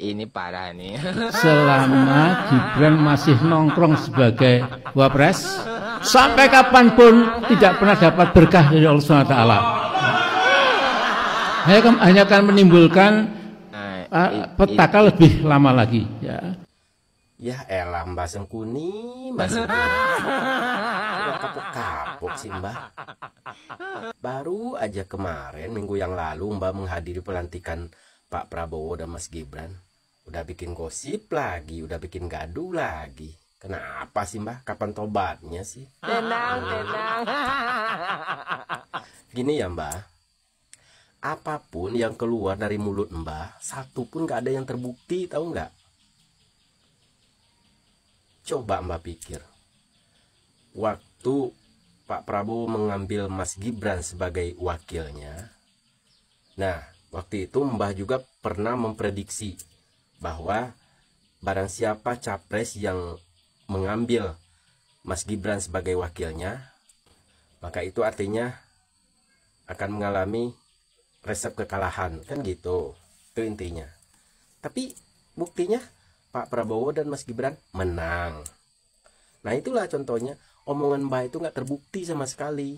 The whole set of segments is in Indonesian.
ini parah nih. Selama Gibran masih nongkrong sebagai wapres, sampai kapanpun tidak pernah dapat berkah dari Allah SWT. Hanya akan menimbulkan petaka lebih lama lagi. Ya elah Mbah Sengkuni, Mbah Sengkuni. Udah kapok-kapok sih Mbah. Baru aja kemarin minggu yang lalu Mbah menghadiri pelantikan Pak Prabowo dan Mas Gibran. Udah bikin gosip lagi, udah bikin gaduh lagi. Kenapa sih Mbah? Kapan tobatnya sih? Tenang. Gini ya Mbah, apapun yang keluar dari mulut Mbah, satu pun gak ada yang terbukti, tahu nggak? Coba Mbah pikir, waktu Pak Prabowo mengambil Mas Gibran sebagai wakilnya, nah waktu itu Mbah juga pernah memprediksi bahwa barang siapa capres yang mengambil Mas Gibran sebagai wakilnya, maka itu artinya akan mengalami resep kekalahan, kan gitu. Itu intinya. Tapi buktinya Pak Prabowo dan Mas Gibran menang. Nah itulah contohnya, omongan Mbah itu nggak terbukti sama sekali.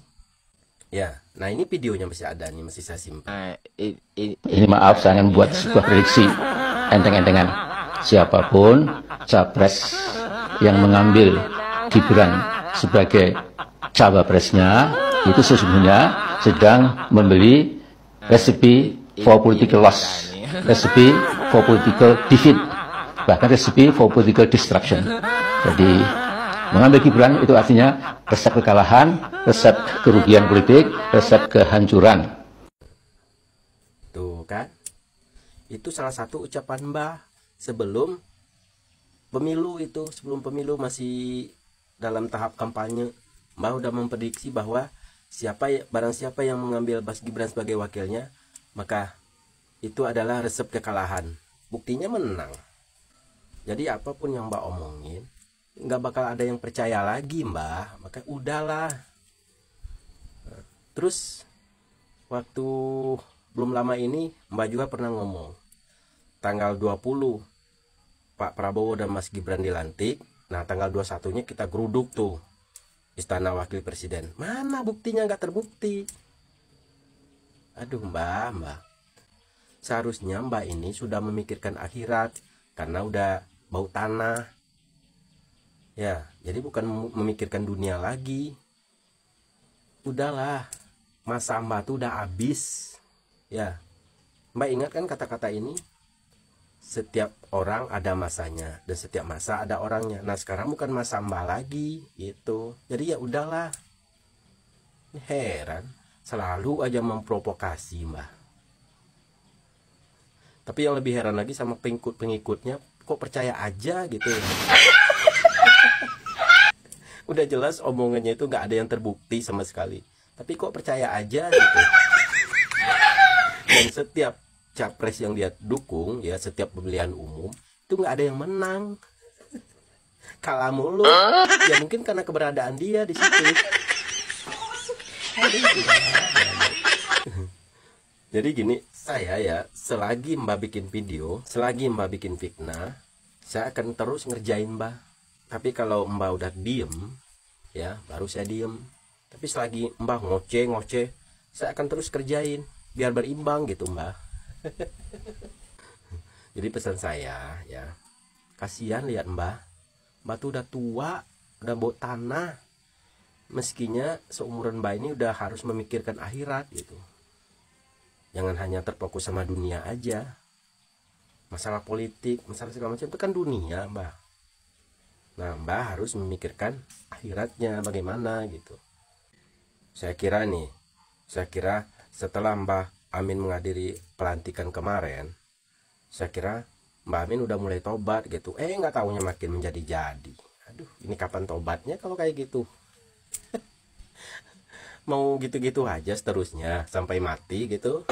Ya, nah ini videonya masih ada nih, masih saya simpan. Ini maaf, saya akan buat sebuah prediksi enteng-entengan. Siapapun capres yang mengambil Gibran sebagai cawapresnya, itu sesungguhnya sedang membeli resipi for political loss, resipi for political defeat, bahkan resipi for political destruction. Jadi mengambil Gibran itu artinya resep kekalahan, resep kerugian politik, resep kehancuran. Tuh kan, itu salah satu ucapan Mbah sebelum pemilu itu, sebelum pemilu masih dalam tahap kampanye. Mbah udah memprediksi bahwa barang siapa yang mengambil Mas Gibran sebagai wakilnya, maka itu adalah resep kekalahan. Buktinya menang. Jadi apapun yang Mbah omongin, nggak bakal ada yang percaya lagi Mbah. Maka udahlah. Terus waktu belum lama ini Mbah juga pernah ngomong, tanggal 20 Pak Prabowo dan Mas Gibran dilantik. Nah tanggal 21-nya kita geruduk tuh Istana Wakil Presiden. Mana buktinya? Nggak terbukti. Aduh Mbah. Seharusnya Mbah ini sudah memikirkan akhirat, karena udah bau tanah. Ya, jadi bukan memikirkan dunia lagi. Udahlah, masa Mbah tuh udah habis. Ya, Mbah ingat kan kata-kata ini? Setiap orang ada masanya, dan setiap masa ada orangnya. Nah sekarang bukan masa Mbah lagi gitu. Jadi ya udahlah. Heran, selalu aja memprovokasi Mbah. Tapi yang lebih heran lagi sama pengikut-pengikutnya, kok percaya aja gitu ya. Udah jelas omongannya itu nggak ada yang terbukti sama sekali, tapi kok percaya aja gitu. Dan setiap capres yang dia dukung, ya setiap pemilihan umum itu nggak ada yang menang, kalah mulu. Ya mungkin karena keberadaan dia di situ. Jadi gini, saya ya selagi Mbah bikin video, selagi Mbah bikin fitnah, saya akan terus ngerjain Mbah. Tapi kalau Mbah udah diem, ya baru saya diem. Tapi selagi Mbah ngoceh, saya akan terus kerjain biar berimbang gitu Mbah. Jadi pesan saya ya, kasihan lihat Mbah tuh udah tua, udah bau tanah. Meskinya seumuran Mbah ini udah harus memikirkan akhirat gitu. Jangan hanya terfokus sama dunia aja. Masalah politik, masalah segala macam itu kan dunia Mbah. Nah Mbah harus memikirkan akhiratnya bagaimana gitu. Saya kira setelah Mbah Amin menghadiri pelantikan kemarin, saya kira Mbah Amin udah mulai tobat gitu. Nggak taunya makin menjadi-jadi. Aduh, ini kapan tobatnya kalau kayak gitu? Mau gitu-gitu aja seterusnya sampai mati gitu.